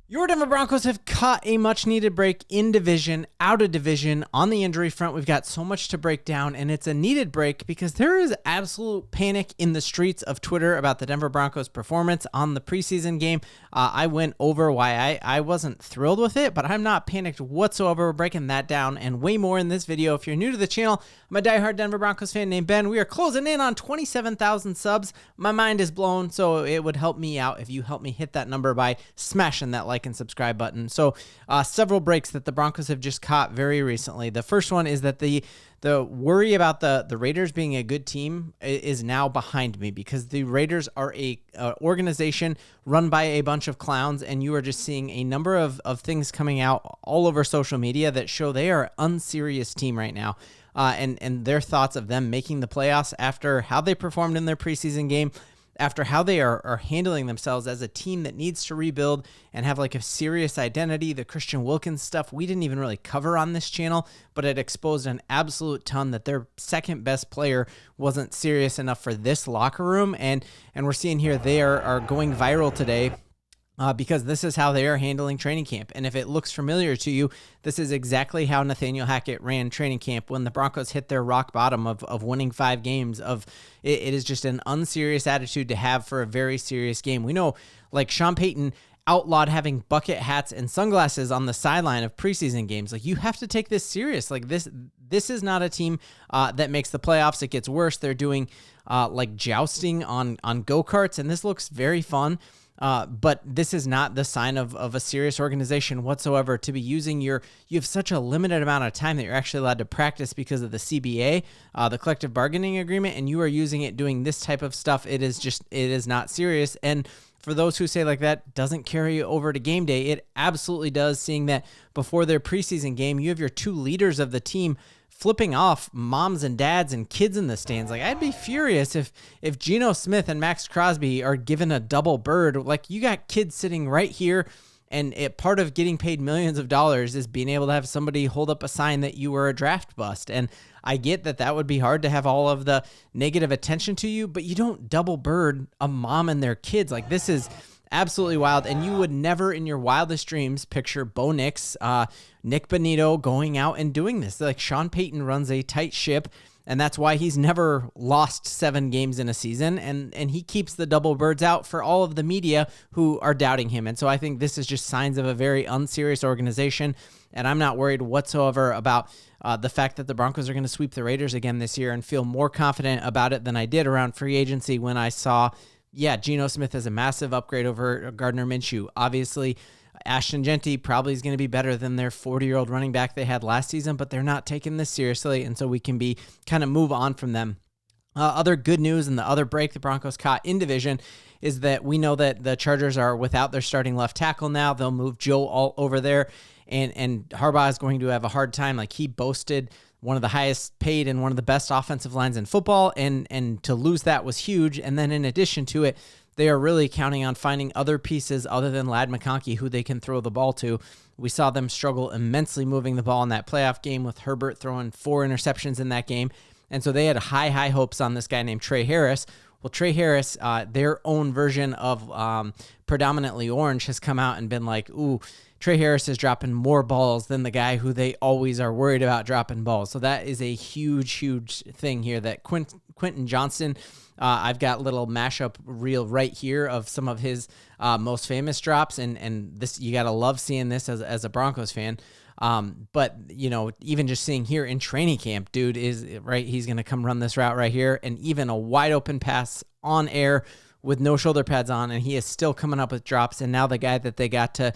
Your Denver Broncos have caught a much-needed break in division, out of division, on the injury front. We've got so much to break down, and it's a needed break because there is absolute panic in the streets of Twitter about the Denver Broncos' performance on the preseason game. I went over why I wasn't thrilled with it, but I'm not panicked whatsoever. We're breaking that down and way more in this video. If you're new to the channel, I'm a diehard Denver Broncos fan named Ben. We are closing in on 27,000 subs. My mind is blown, so it would help me out if you help me hit that number by smashing that like and subscribe button. So several breaks that the Broncos have just caught very recently. The first one is that the worry about the Raiders being a good team is now behind me because the Raiders are a organization run by a bunch of clowns, and you are just seeing a number of things coming out all over social media that show they are an unserious team right now. And their thoughts of them making the playoffs after how they performed in their preseason game, after how they are handling themselves as a team that needs to rebuild and have like a serious identity. The Christian Wilkins stuff we didn't even really cover on this channel, but it exposed an absolute ton that their second best player wasn't serious enough for this locker room. And we're seeing here they are going viral today. Because this is how they are handling training camp. And if it looks familiar to you, this is exactly how Nathaniel Hackett ran training camp when the Broncos hit their rock bottom of winning 5 games. It is just an unserious attitude to have for a very serious game. We know, like, Sean Payton outlawed having bucket hats and sunglasses on the sideline of preseason games. Like, you have to take this serious. Like, this is not a team that makes the playoffs. It gets worse. They're doing like jousting on go-karts, and this looks very fun. But this is not the sign of a serious organization whatsoever to be using you have such a limited amount of time that you're actually allowed to practice because of the CBA, the collective bargaining agreement, and you are using it doing this type of stuff. It is not serious. And for those who say like that doesn't carry over to game day, it absolutely does, seeing that before their preseason game, you have your 2 leaders of the team flipping off moms and dads and kids in the stands. Like, I'd be furious if Geno Smith and Max Crosby are given a double bird. Like, you got kids sitting right here, and part of getting paid millions of dollars is being able to have somebody hold up a sign that you were a draft bust. And I get that would be hard to have all of the negative attention to you, but you don't double bird a mom and their kids. Like, this is absolutely wild, and you would never in your wildest dreams picture Bo Nix, Nick Bonito going out and doing this. Like, Sean Payton runs a tight ship, and that's why he's never lost 7 games in a season, and he keeps the double birds out for all of the media who are doubting him. And so I think this is just signs of a very unserious organization, and I'm not worried whatsoever about the fact that the Broncos are going to sweep the Raiders again this year, and feel more confident about it than I did around free agency when I saw Geno Smith is a massive upgrade over Gardner Minshew. Obviously, Ashton Jeanty probably is going to be better than their 40-year-old running back they had last season, but they're not taking this seriously, and so we can kind of move on from them. Other good news and the other break the Broncos caught in division is that we know that the Chargers are without their starting left tackle now. They'll move Joe all over there, and Harbaugh is going to have a hard time. Like, he boasted one of the highest paid and one of the best offensive lines in football, and to lose that was huge. And then in addition to it, they are really counting on finding other pieces other than Ladd McConkey who they can throw the ball to. We saw them struggle immensely moving the ball in that playoff game with Herbert throwing 4 interceptions in that game. And so they had high hopes on this guy named Trey Harris. Well, Trey Harris, their own version of Predominantly Orange, has come out and been like, ooh, Trey Harris is dropping more balls than the guy who they always are worried about dropping balls. So that is a huge thing here that Quentin Johnston, I've got a little mashup reel right here of some of his most famous drops. And this, you got to love seeing this as a Broncos fan. But, you know, even just seeing here in training camp, dude is right. He's going to come run this route right here. And even a wide open pass on air with no shoulder pads on, and he is still coming up with drops. And now the guy that they got to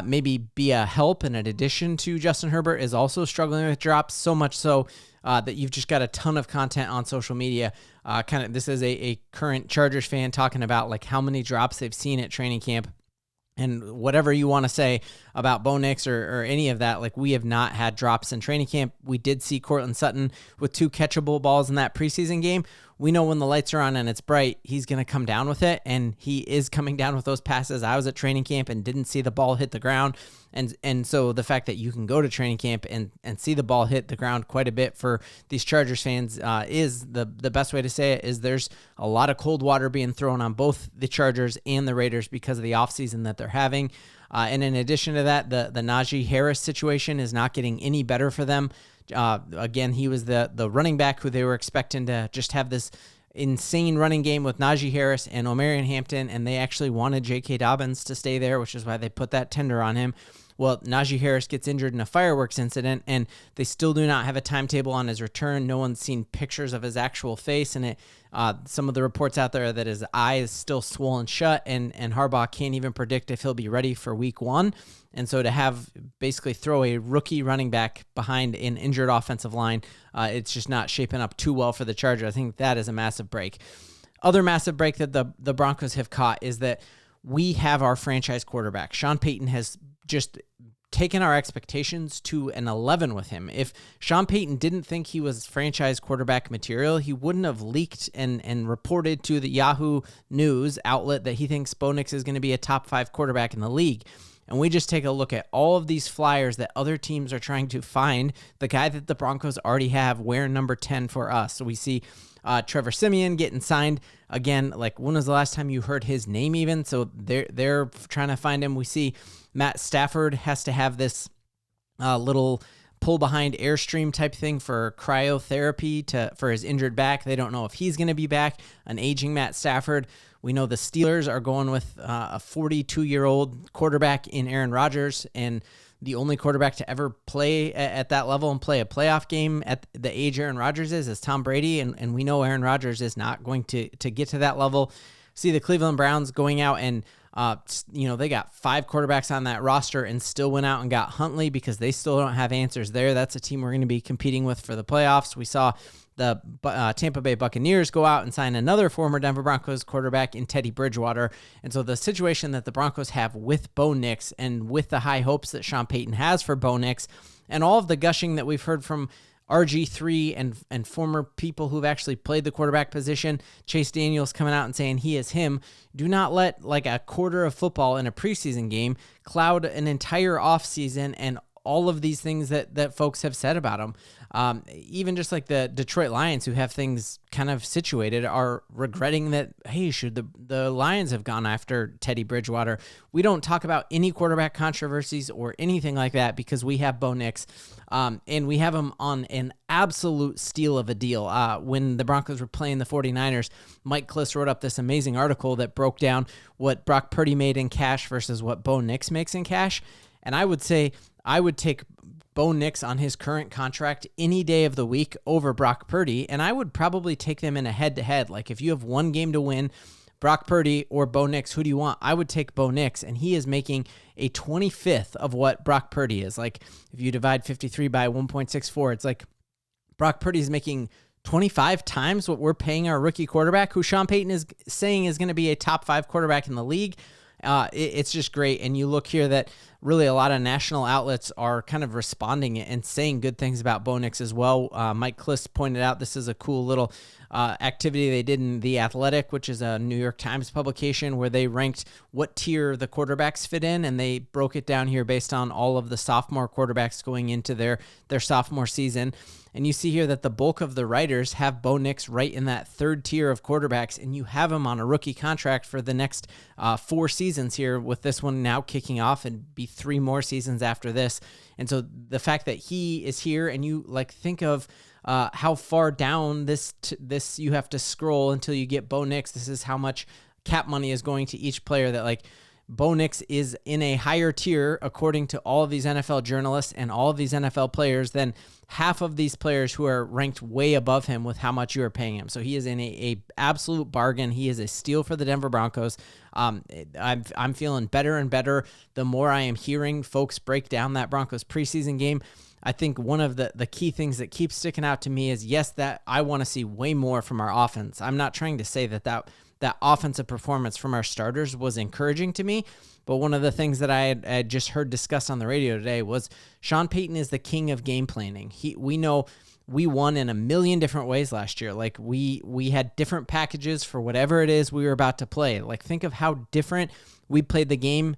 maybe be a help and an addition to Justin Herbert is also struggling with drops, so much so that you've just got a ton of content on social media. This is a current Chargers fan talking about like how many drops they've seen at training camp. And whatever you want to say about Bo Nix or any of that, like, we have not had drops in training camp. We did see Courtland Sutton with 2 catchable balls in that preseason game. We know when the lights are on and it's bright, he's going to come down with it, and he is coming down with those passes. I was at training camp and didn't see the ball hit the ground, and so the fact that you can go to training camp and see the ball hit the ground quite a bit for these Chargers fans is the best way to say it is there's a lot of cold water being thrown on both the Chargers and the Raiders because of the offseason that they're having. And in addition to that, the Najee Harris situation is not getting any better for them. Again, he was the running back who they were expecting to just have this insane running game with Najee Harris and Omarion Hampton, and they actually wanted J.K. Dobbins to stay there, which is why they put that tender on him. Well, Najee Harris gets injured in a fireworks incident, and they still do not have a timetable on his return. No one's seen pictures of his actual face, and some of the reports out there are that his eye is still swollen shut, and Harbaugh can't even predict if he'll be ready for week 1. And so to have basically throw a rookie running back behind an injured offensive line, it's just not shaping up too well for the Chargers. I think that is a massive break. Other massive break that the Broncos have caught is that we have our franchise quarterback. Sean Payton has just taken our expectations to an 11 with him. If Sean Payton didn't think he was franchise quarterback material, he wouldn't have leaked and reported to the Yahoo News outlet that he thinks Bo Nix is going to be a top 5 quarterback in the league. And we just take a look at all of these flyers that other teams are trying to find the guy that the Broncos already have wear number 10 for us. So we see Trevor Siemian getting signed again. Like, when was the last time you heard his name even? So they're trying to find him. We see Matt Stafford has to have this little pull behind Airstream type thing for cryotherapy for his injured back. They don't know if he's going to be back. An aging Matt Stafford. We know the Steelers are going with a 42-year-old quarterback in Aaron Rodgers, and the only quarterback to ever play at that level and play a playoff game at the age Aaron Rodgers is Tom Brady, and we know Aaron Rodgers is not going to get to that level. See the Cleveland Browns going out and they got 5 quarterbacks on that roster and still went out and got Huntley because they still don't have answers there. That's a team we're going to be competing with for the playoffs. We saw the Tampa Bay Buccaneers go out and sign another former Denver Broncos quarterback in Teddy Bridgewater. And so the situation that the Broncos have with Bo Nix and with the high hopes that Sean Payton has for Bo Nix and all of the gushing that we've heard from RG3 and former people who've actually played the quarterback position, Chase Daniels coming out and saying he is him. Do not let like a quarter of football in a preseason game cloud an entire offseason and all of these things that folks have said about him. Even just like the Detroit Lions, who have things kind of situated, are regretting that, hey, should the Lions have gone after Teddy Bridgewater? We don't talk about any quarterback controversies or anything like that because we have Bo Nix, and we have him on an absolute steal of a deal. When the Broncos were playing the 49ers, Mike Kliss wrote up this amazing article that broke down what Brock Purdy made in cash versus what Bo Nix makes in cash. And I would say I would take Bo Nix on his current contract any day of the week over Brock Purdy, and I would probably take them in a head-to-head. Like, if you have one game to win, Brock Purdy or Bo Nix, who do you want? I would take Bo Nix, and he is making a 25th of what Brock Purdy is. Like, if you divide 53 by 1.64, it's like Brock Purdy is making 25 times what we're paying our rookie quarterback, who Sean Payton is saying is going to be a top 5 quarterback in the league. It's just great. And you look here that really a lot of national outlets are kind of responding and saying good things about Bo Nix as well. Mike Kliss pointed out this is a cool little activity they did in The Athletic, which is a New York Times publication, where they ranked what tier the quarterbacks fit in, and they broke it down here based on all of the sophomore quarterbacks going into their sophomore season. And you see here that the bulk of the writers have Bo Nix right in that 3rd tier of quarterbacks, and you have him on a rookie contract for the next 4 seasons here, with this one now kicking off and be 3 more seasons after this. And so the fact that he is here, and you like think of how far down this you have to scroll until you get Bo Nix. This is how much cap money is going to each player, that like Bo Nix is in a higher tier, according to all of these NFL journalists and all of these NFL players, than half of these players who are ranked way above him with how much you are paying him. So he is in a absolute bargain. He is a steal for the Denver Broncos. I'm feeling better and better the more I am hearing folks break down that Broncos preseason game. I think one of the key things that keeps sticking out to me is, yes, that I want to see way more from our offense. I'm not trying to say that offensive performance from our starters was encouraging to me, but one of the things that I had just heard discussed on the radio today was Sean Payton is the king of game planning. We know we won in a million different ways last year. Like we had different packages for whatever it is we were about to play. Like, think of how different we played the game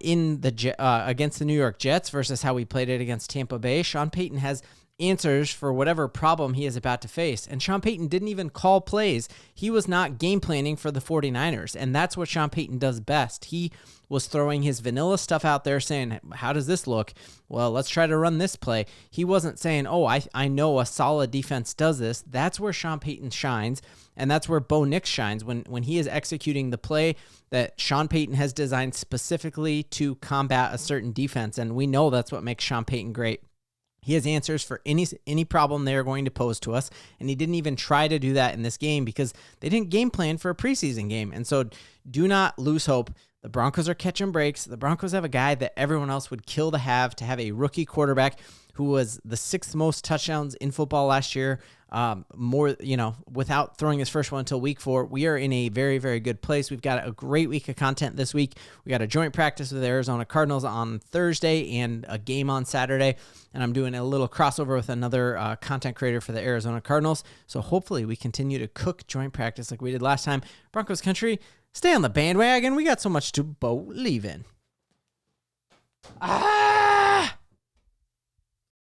in the against the New York Jets versus how we played it against Tampa Bay. Sean Payton has answers for whatever problem he is about to face. And Sean Payton didn't even call plays. He was not game planning for the 49ers. And that's what Sean Payton does best. He was throwing his vanilla stuff out there saying, how does this look? Well, let's try to run this play. He wasn't saying, oh, I know a solid defense does this. That's where Sean Payton shines. And that's where Bo Nix shines when he is executing the play that Sean Payton has designed specifically to combat a certain defense. And we know that's what makes Sean Payton great. He has answers for any problem they are going to pose to us, and he didn't even try to do that in this game because they didn't game plan for a preseason game. And so do not lose hope. The Broncos are catching breaks. The Broncos have a guy that everyone else would kill to have a rookie quarterback who was the 6th most touchdowns in football last year, without throwing his first one until week 4. We are in a very, very good place. We've got a great week of content this week. We got a joint practice with the Arizona Cardinals on Thursday and a game on Saturday. And I'm doing a little crossover with another content creator for the Arizona Cardinals. So hopefully we continue to cook joint practice like we did last time. Broncos Country, stay on the bandwagon. We got so much to believe in.